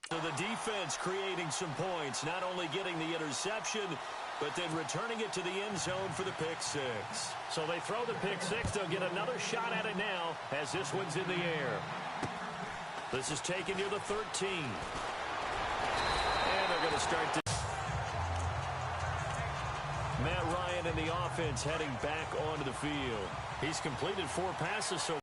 So the defense creating some points, not only getting the interception, but then returning it to the end zone for the pick six. So they throw the pick six. They'll get another shot at it now as this one's in the air. This is taken near the 13. And they're going to start to... Matt Ryan and the offense heading back onto the field. He's completed 4 passes so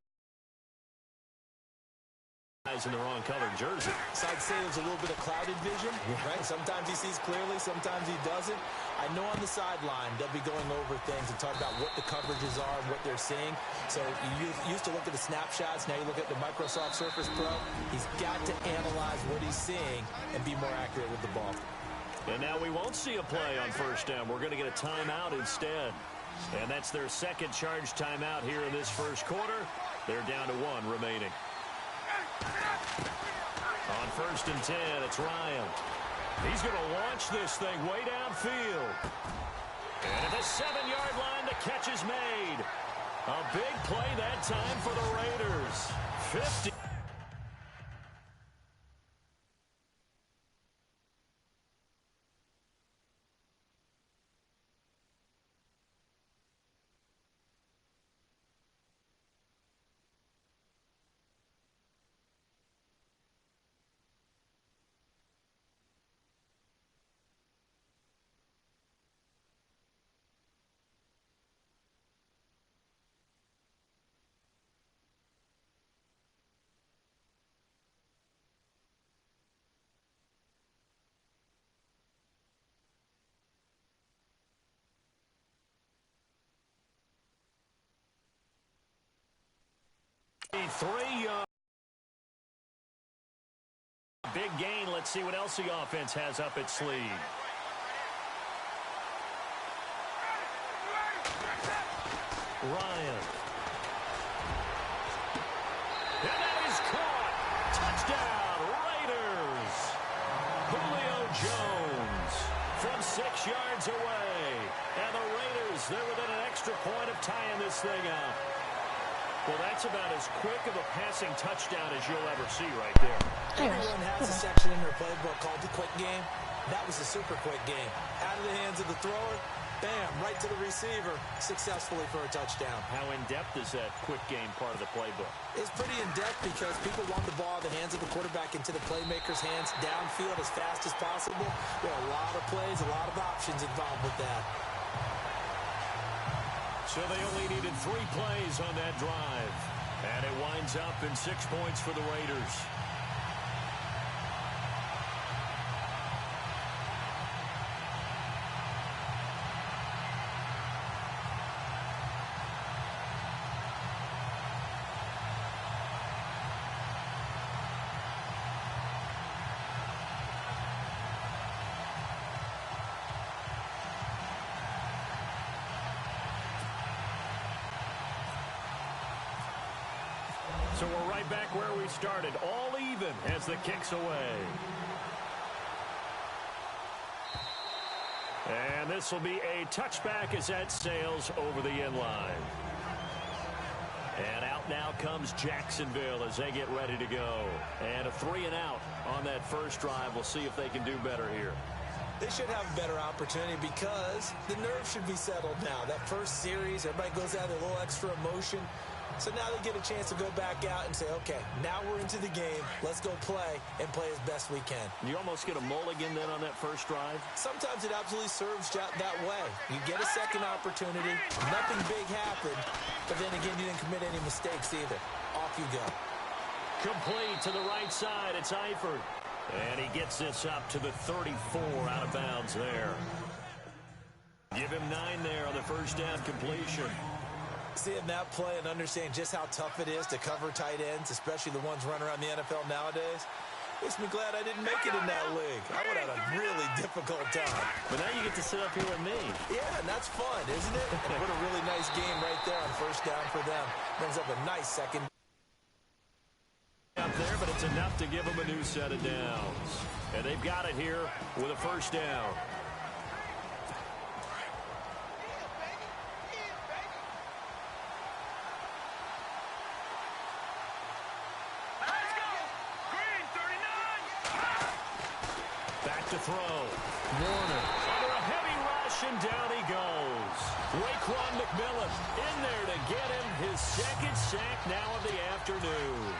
in the wrong color jersey. So I'd say there's a little bit of clouded vision, right? Sometimes he sees clearly, sometimes he doesn't. I know on the sideline they'll be going over things and talking about what the coverages are and what they're seeing. So you used to look at the snapshots, now you look at the Microsoft Surface Pro. He's got to analyze what he's seeing and be more accurate with the ball. And now we won't see a play on first down. We're going to get a timeout instead. And that's their second charge timeout here in this first quarter. They're down to 1 remaining. On first and 10, it's Ryan. He's going to launch this thing way downfield. And at the 7-yard line, the catch is made. A big play that time for the Raiders. 50. Big gain. Let's see what else the offense has up its sleeve. Ryan. And that is caught. Touchdown, Raiders. Julio Jones from 6 yards away. And the Raiders, they're within an extra point of tying this thing up. Well, that's about as quick of a passing touchdown as you'll ever see right there. Everyone has a section in their playbook called the quick game. That was a super quick game. Out of the hands of the thrower, bam, right to the receiver, successfully for a touchdown. How in-depth is that quick game part of the playbook? It's pretty in-depth because people want the ball in the hands of the quarterback into the playmaker's hands downfield as fast as possible. There are a lot of plays, a lot of options involved with that. So they only needed 3 plays on that drive. And it winds up in 6 points for the Raiders. So we're right back where we started, all even as the kick's away. And this will be a touchback as that sails over the end line. And out now comes Jacksonville as they get ready to go. And a 3 and out on that first drive. We'll see if they can do better here. They should have a better opportunity because the nerves should be settled now. That first series, everybody goes out with a little extra emotion. So now they get a chance to go back out and say, okay, now we're into the game. Let's go play and play as best we can. You almost get a mulligan then on that first drive? Sometimes it absolutely serves that way. You get a second opportunity. Nothing big happened. But then again, you didn't commit any mistakes either. Off you go. Complete to the right side. It's Eifert. And he gets this up to the 34 out of bounds there. Give him 9 there on the first down completion. Seeing that play and understanding just how tough it is to cover tight ends, especially the ones running around the NFL nowadays, makes me glad I didn't make it in that league. I would have had a really difficult time. But now you get to sit up here with me. Yeah, and that's fun, isn't it? And what a really nice game right there on first down for them. Brings up a nice second. Up there, but it's enough to give them a new set of downs. And they've got it here with a first down. Back to throw. Warner under a heavy rush, and down he goes. Raekwon McMillan in there to get him his second sack now of the afternoon.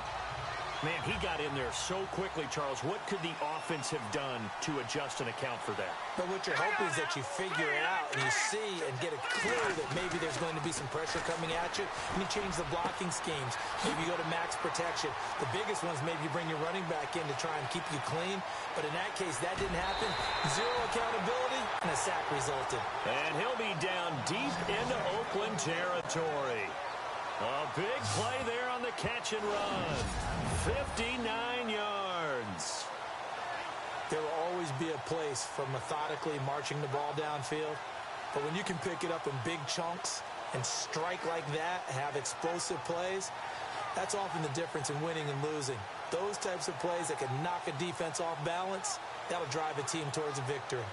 Man, he got in there so quickly, Charles. What could the offense have done to adjust and account for that? But what you're hoping is that you figure it out and you see and get a clue that maybe there's going to be some pressure coming at you, and you change the blocking schemes. Maybe you go to max protection. The biggest ones, maybe you bring your running back in to try and keep you clean. But in that case, that didn't happen. Zero accountability, and a sack resulted. And he'll be down deep into Oakland territory. A big play there on the catch and run. 59 yards. There will always be a place for methodically marching the ball downfield. But when you can pick it up in big chunks and strike like that, have explosive plays, that's often the difference in winning and losing. Those types of plays that can knock a defense off balance, that'll drive a team towards a victory.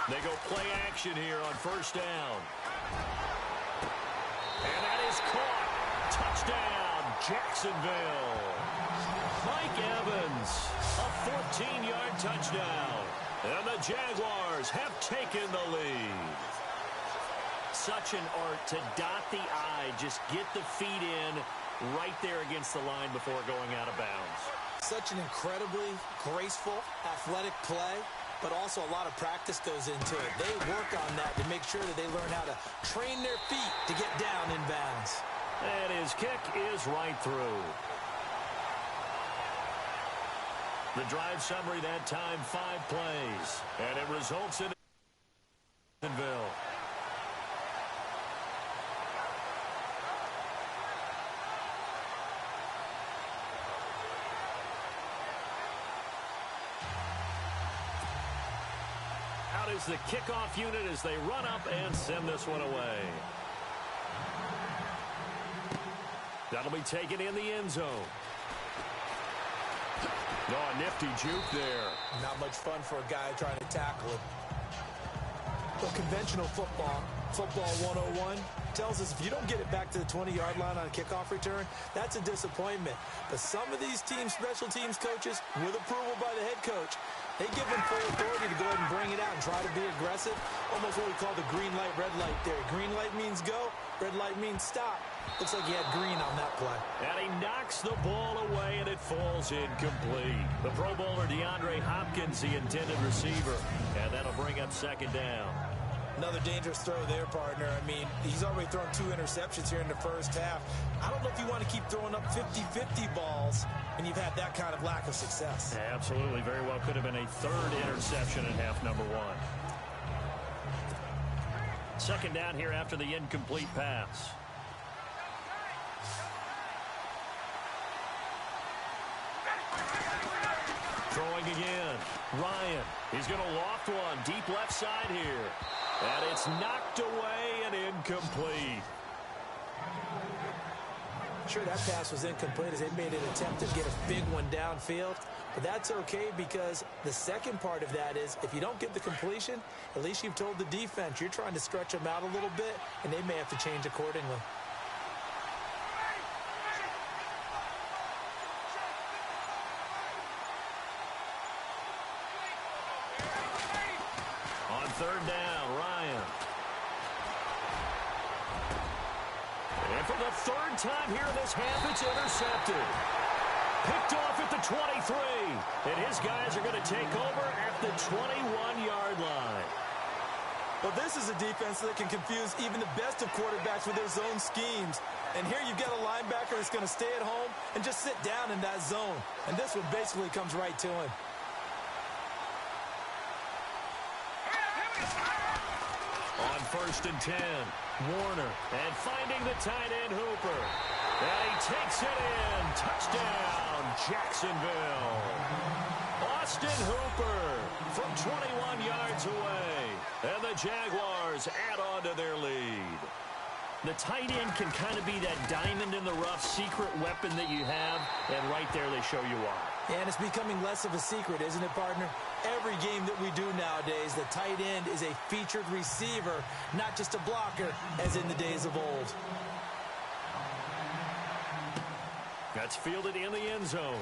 They go play action here on first down. And that is caught. Touchdown, Jacksonville. Mike Evans, a 14-yard touchdown. And the Jaguars have taken the lead. Such an art to dot the I, just get the feet in right there against the line before going out of bounds. Such an incredibly graceful, athletic play. But also a lot of practice goes into it. They work on that to make sure that they learn how to train their feet to get down in bounds. And his kick is right through. The drive summary that time, 5 plays. And it results in Jacksonville. Is the kickoff unit as they run up and send this one away. That'll be taken in the end zone. Oh, a nifty juke there. Not much fun for a guy trying to tackle it. But conventional football 101, tells us if you don't get it back to the 20-yard line on a kickoff return, that's a disappointment. But some of these teams, special teams coaches, with approval by the head coach, they give them full authority to go ahead and bring it out and try to be aggressive. Almost what we call the green light, red light theory. Green light means go, red light means stop. Looks like he had green on that play. And he knocks the ball away, and it falls incomplete. The Pro Bowler DeAndre Hopkins, the intended receiver. And that'll bring up second down. Another dangerous throw there, partner. I mean, he's already thrown 2 interceptions here in the first half. I don't know if you want to keep throwing up 50-50 balls when you've had that kind of lack of success. Absolutely. Very well could have been a 3rd interception in half number 1. Second down here after the incomplete pass. Throwing again. Ryan. He's going to loft one deep left side here. And it's knocked away and incomplete. Sure, that pass was incomplete as they made an attempt to get a big one downfield. But that's okay because the second part of that is if you don't get the completion, at least you've told the defense you're trying to stretch them out a little bit, and they may have to change accordingly. On third down, Ryan. And for the 3rd time here in this half, it's intercepted. Picked off at the 23. And his guys are going to take over at the 21-yard line. Well, this is a defense that can confuse even the best of quarterbacks with their zone schemes. And here you've got a linebacker that's going to stay at home and just sit down in that zone. And this one basically comes right to him. On 1st and 10, Warner, and finding the tight end Hooper. And he takes it in. Touchdown, Jacksonville. Austin Hooper from 21 yards away. And the Jaguars add on to their lead. The tight end can kind of be that diamond in the rough secret weapon that you have, and right there they show you why. And it's becoming less of a secret, isn't it, partner? Every game that we do nowadays, the tight end is a featured receiver, not just a blocker, as in the days of old. That's fielded in the end zone.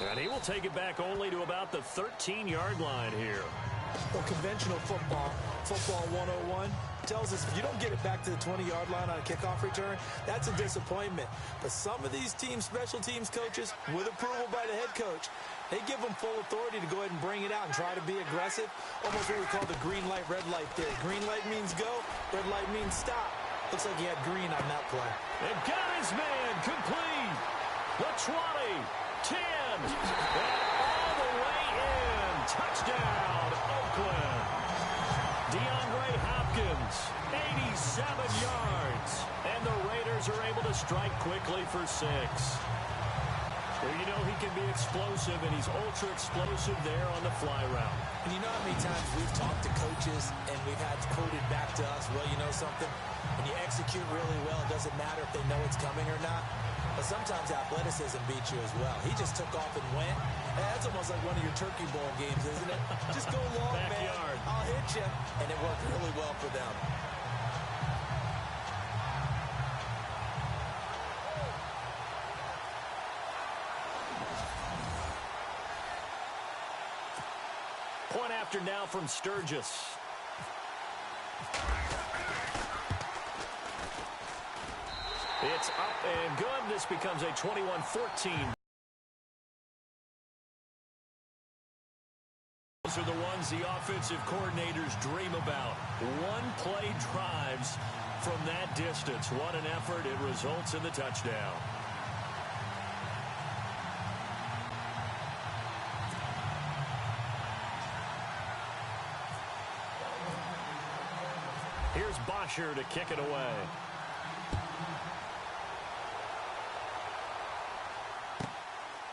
And he will take it back only to about the 13-yard line here. Well, conventional football 101, tells us if you don't get it back to the 20-yard line on a kickoff return, that's a disappointment. But some of these teams, special teams coaches, with approval by the head coach, they give them full authority to go ahead and bring it out and try to be aggressive, almost what we call the green light, red light theory. Green light means go, red light means stop. Looks like he had green on that play. And got his man complete. The 20, 10, and all the way in. Touchdown, Oakland. DeAndre Hopkins, 87 yards. And the Raiders are able to strike quickly for 6. Well, you know he can be explosive, and he's ultra-explosive there on the fly route. And you know how many times we've talked to coaches and we've had quoted back to us, well, you know something? When you execute really well, it doesn't matter if they know it's coming or not. But sometimes athleticism beats you as well. He just took off and went. That's almost like one of your Turkey Bowl games, isn't it? Just go long, Backyard. man. I'll hit you. And it worked really well for them. Point after now from Sturgis. It's up and good. This becomes a 21-14. Those are the ones the offensive coordinators dream about. One-play drives from that distance. What an effort. It results in the touchdown. Here's Bosher to kick it away.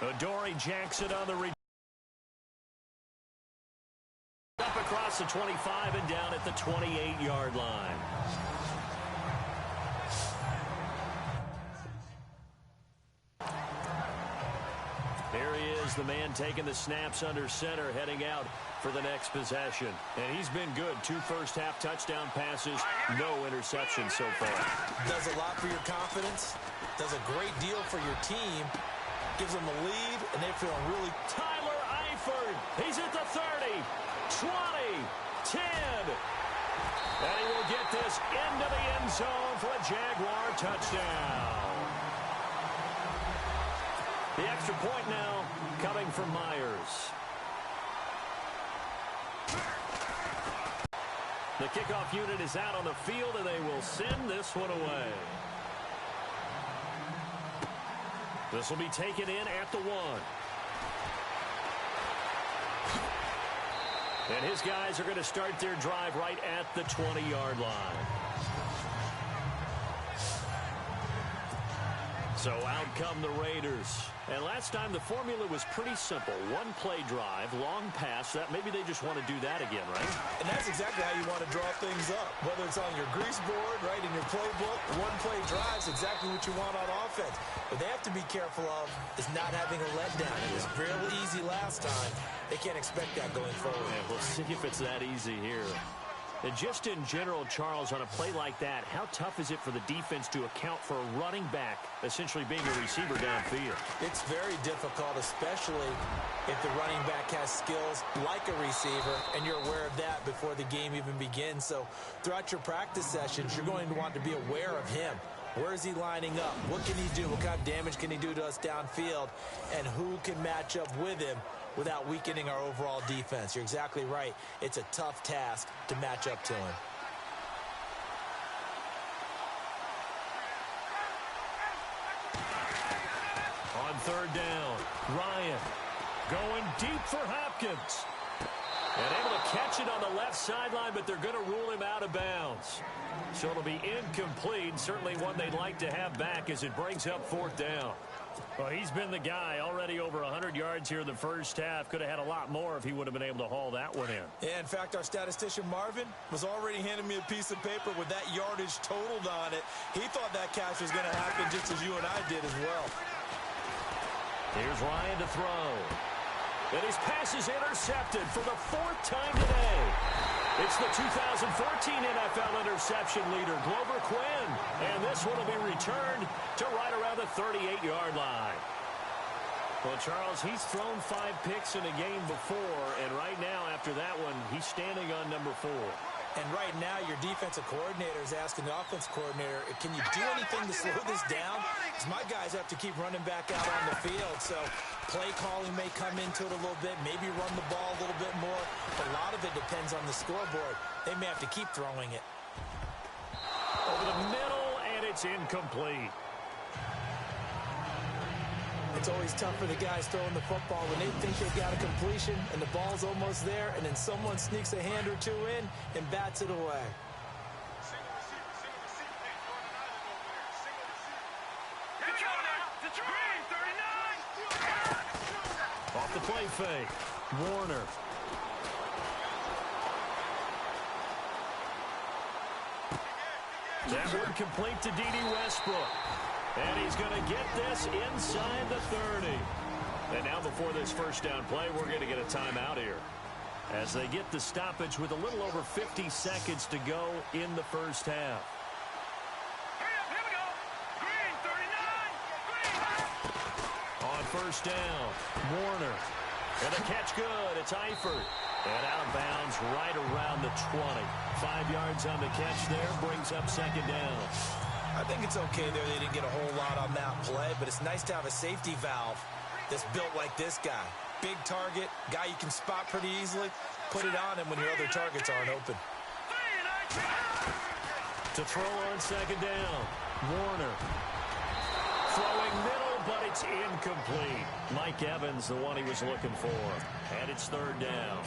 Adoree Jackson on the up across the 25 and down at the 28-yard line. Here he is, the man taking the snaps under center, heading out for the next possession. And he's been good. 2 first-half touchdown passes, no interceptions so far. Does a lot for your confidence. Does a great deal for your team. Gives them a lead, and they feel really... Tyler Eifert, he's at the 30, 20, 10. And he will get this into the end zone for a Jaguar touchdown. The extra point now coming from Myers. The kickoff unit is out on the field, and they will send this one away. This will be taken in at the 1. And his guys are going to start their drive right at the 20-yard line. So out come the Raiders. And last time the formula was pretty simple. One-play drive, long pass. That maybe they just want to do that again, right? And that's exactly how you want to draw things up. Whether it's on your grease board, right, in your playbook, one-play drive is exactly what you want on offense. What they have to be careful of is not having a letdown. It was really easy last time. They can't expect that going forward. Yeah, we'll see if it's that easy here. And just in general, Charles, on a play like that, how tough is it for the defense to account for a running back essentially being a receiver downfield? It's very difficult, especially if the running back has skills like a receiver, and you're aware of that before the game even begins. So throughout your practice sessions, you're going to want to be aware of him. Where is he lining up? What can he do? What kind of damage can he do to us downfield? And who can match up with him without weakening our overall defense? You're exactly right. It's a tough task to match up to him. On 3rd down, Ryan going deep for Hopkins. And able to catch it on the left sideline, but they're going to rule him out of bounds. So it'll be incomplete. Certainly one they'd like to have back as it brings up 4th down. Well, he's been the guy already over 100 yards here in the first half. Could have had a lot more if he would have been able to haul that one in. Yeah, in fact, our statistician Marvin was already handing me a piece of paper with that yardage totaled on it. He thought that catch was going to happen just as you and I did as well. Here's Ryan to throw. And his pass is intercepted for the 4th time today. It's the 2014 NFL interception leader, Glover Quinn. And this one will be returned to right around the 38-yard line. Well, Charles, he's thrown 5 picks in a game before, and right now, after that one, he's standing on number 4. And right now, your defensive coordinator is asking the offense coordinator, can you do anything to slow this down? Because my guys have to keep running back out on the field. So play calling may come into it a little bit, maybe run the ball a little bit more. But a lot of it depends on the scoreboard. They may have to keep throwing it. Over the middle, and it's incomplete. It's always tough for the guys throwing the football when they think they got a completion and the ball's almost there, and then someone sneaks a hand or two in and bats it away. Off the play fake, Warner. That one complete to D.D. Westbrook. And he's going to get this inside the 30. And now before this first down play, we're going to get a timeout here, as they get the stoppage with a little over 50 seconds to go in the first half. Here we go. Green, 39. Green. On first down, Warner. And the catch good. It's Eifert. And out of bounds right around the 20. 5 yards on the catch there. Brings up second down. I think it's okay there. They didn't get a whole lot on that play, but it's nice to have a safety valve that's built like this guy. Big target, guy you can spot pretty easily. Put it on him when your other targets aren't open. To throw on second down, Warner. Throwing middle, but it's incomplete. Mike Evans, the one he was looking for. And it's third down.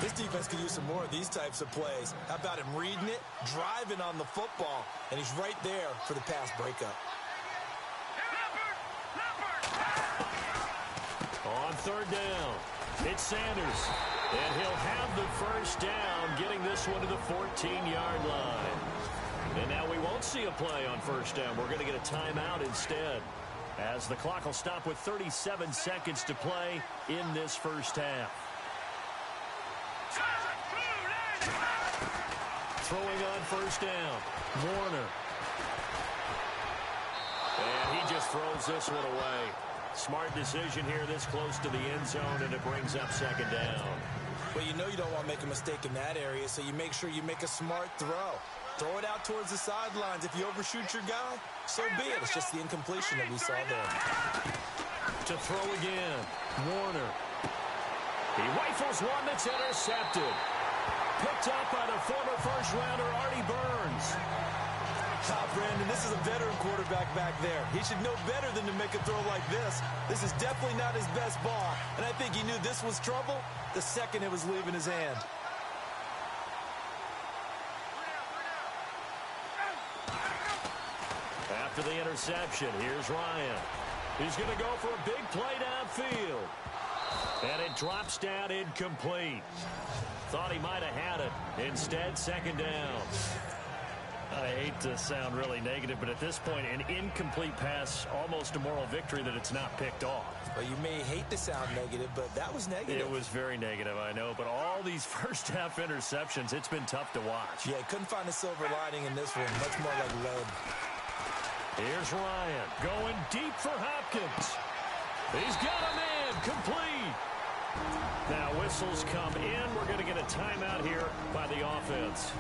This defense could use some more of these types of plays. How about him reading it, driving on the football, and he's right there for the pass breakup. On third down, it's Sanders. And he'll have the first down, getting this one to the 14-yard line. And now we won't see a play on first down. We're going to get a timeout instead, as the clock will stop with 37 seconds to play in this first half. Throwing on first down, Warner. And he just throws this one away. Smart decision here this close to the end zone, and it brings up second down. Well, you know you don't want to make a mistake in that area, so you make sure you make a smart throw. Throw it out towards the sidelines. If you overshoot your guy, so be it. It's just the incompletion that we saw there. To throw again, Warner. He rifles one that's intercepted. Picked up by the former first-rounder, Artie Burns. Brandon, this is a veteran quarterback back there. He should know better than to make a throw like this. This is definitely not his best ball, and I think he knew this was trouble the second it was leaving his hand. After the interception, here's Ryan. He's going to go for a big play downfield. And it drops down incomplete. Thought he might have had it. Instead, second down. I hate to sound really negative, but at this point, an incomplete pass, almost a moral victory that it's not picked off. Well, you may hate to sound negative, but that was negative. It was very negative, I know, but all these first-half interceptions, it's been tough to watch. Yeah, couldn't find a silver lining in this one. Much more like lead. Here's Ryan going deep for Hopkins. He's got a man complete. Now whistles come in. We're going to get a timeout here by the offense,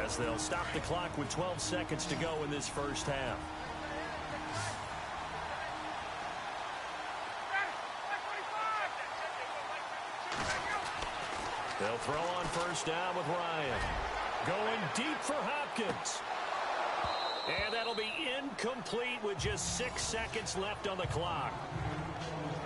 as they'll stop the clock with 12 seconds to go in this first half. They'll throw on first down with Ryan. Going deep for Hopkins. And that'll be incomplete with just 6 seconds left on the clock.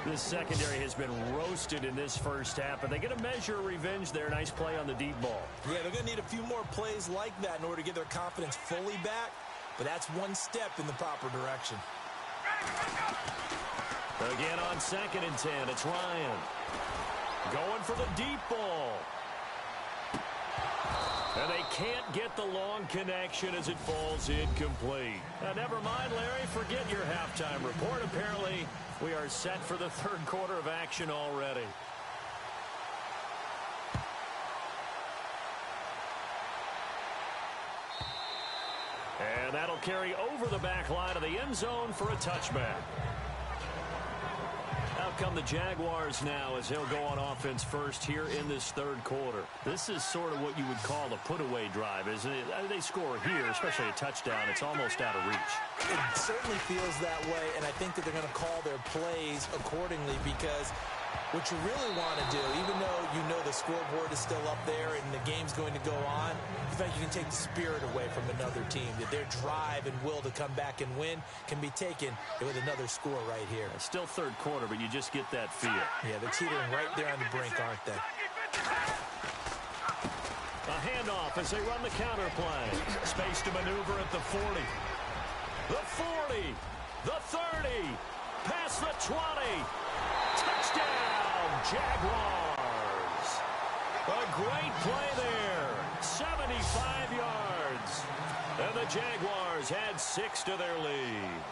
This secondary has been roasted in this first half, but they get a measure of revenge there. Nice play on the deep ball. Yeah, they're going to need a few more plays like that in order to get their confidence fully back, but that's one step in the proper direction. Again on 2nd and 10, it's Ryan. Going for the deep ball. And they can't get the long connection as it falls incomplete. Never mind, Larry, forget your halftime report. Apparently, we are set for the 3rd quarter of action already. And that'll carry over the back line of the end zone for a touchback. Out come the Jaguars now as they'll go on offense first here in this 3rd quarter. This is sort of what you would call a put-away drive, isn't it? They score here, especially a touchdown. It's almost out of reach. It certainly feels that way, and I think that they're going to call their plays accordingly because what you really want to do, even though you know the scoreboard is still up there and the game's going to go on, you think you can take the spirit away from another team, that their drive and will to come back and win can be taken with another score right here. It's still 3rd quarter, but you just get that feel. Yeah, they're teetering right there on the brink, aren't they? A handoff as they run the counter play. Space to maneuver at the 40. The 40. The 30. Past the 20. Touchdown, Jaguars. A great play there. 75 yards. And the Jaguars add 6 to their lead.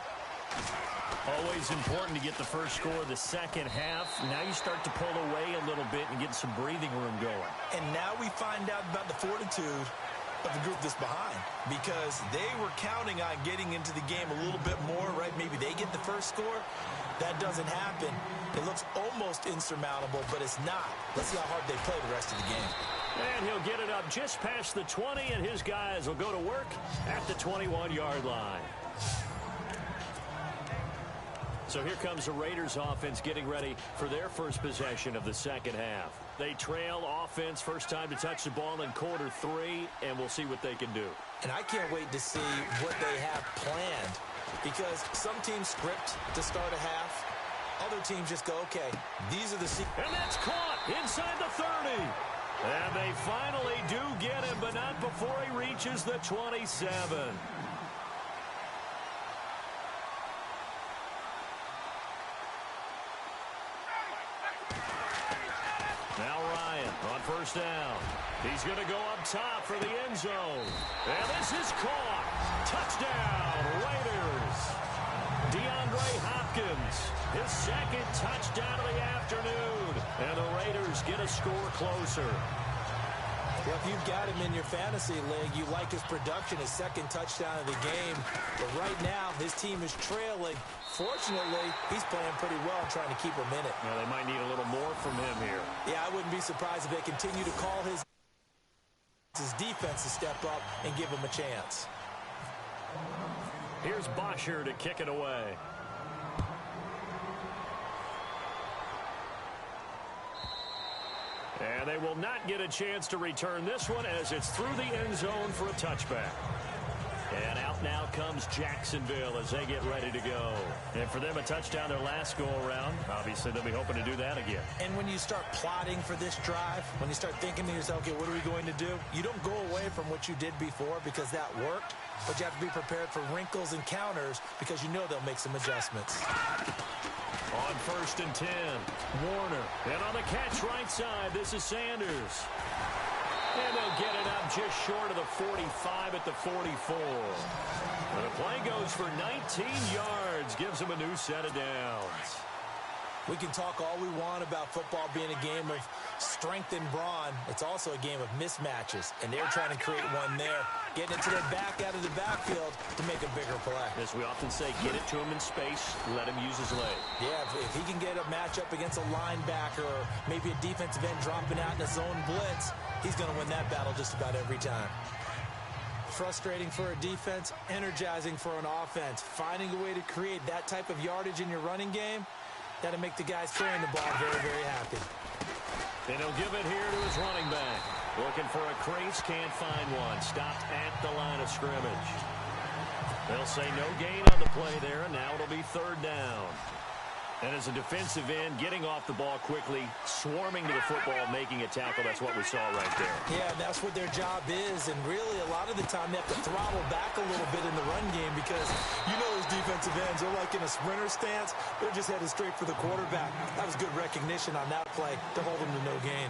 Always important to get the first score of the second half. Now you start to pull away a little bit and get some breathing room going. And now we find out about the fortitude of the group that's behind, because they were counting on getting into the game a little bit more, right? Maybe they get the first score. That doesn't happen. It looks almost insurmountable, but it's not. Let's see how hard they play the rest of the game. And he'll get it up just past the 20, and his guys will go to work at the 21-yard line. So here comes the Raiders offense getting ready for their first possession of the second half. They trail offense, first time to touch the ball in quarter 3, and we'll see what they can do. And I can't wait to see what they have planned, because some teams script to start a half. Other teams just go, okay, these are the... And that's caught inside the 30. And they finally do get him, but not before he reaches the 27. Now Ryan on first down. He's going to go up top for the end zone. And this is caught. Touchdown, Raiders. DeAndre Hopkins, his 2nd touchdown of the afternoon. And the Raiders get a score closer. Well, if you've got him in your fantasy league, you like his production, his 2nd touchdown of the game. But right now, his team is trailing. Fortunately, he's playing pretty well and trying to keep him in it. Well, they might need a little more from him here. Yeah, I wouldn't be surprised if they continue to call his defense to step up and give him a chance. Here's Bosher to kick it away. And they will not get a chance to return this one as it's through the end zone for a touchback. And out now comes Jacksonville as they get ready to go. And for them, a touchdown their last go-around. Obviously, they'll be hoping to do that again. And when you start plotting for this drive, when you start thinking to yourself, okay, what are we going to do? You don't go away from what you did before because that worked, but you have to be prepared for wrinkles and counters because you know they'll make some adjustments. On first and 10, Warner. And on the catch right side, this is Sanders. And they'll get it up just short of the 45 at the 44. And the play goes for 19 yards, gives them a new set of downs. We can talk all we want about football being a game of strength and brawn. It's also a game of mismatches, and they're trying to create one there, getting it to their back out of the backfield to make a bigger play. As we often say, get it to him in space, let him use his leg. Yeah, if he can get a matchup against a linebacker or maybe a defensive end dropping out in a zone blitz, he's going to win that battle just about every time. Frustrating for a defense, energizing for an offense. Finding a way to create that type of yardage in your running game, that'll make the guys carrying the ball very, very happy. And he'll give it here to his running back. Looking for a crease, can't find one. Stopped at the line of scrimmage. They'll say no gain on the play there, and now it'll be third down. And as a defensive end, getting off the ball quickly, swarming to the football, making a tackle, that's what we saw right there. Yeah, that's what their job is, and really a lot of the time they have to throttle back a little bit in the run game because you know those defensive ends, they're like in a sprinter stance. They're just headed straight for the quarterback. That was good recognition on that play to hold them to no gain.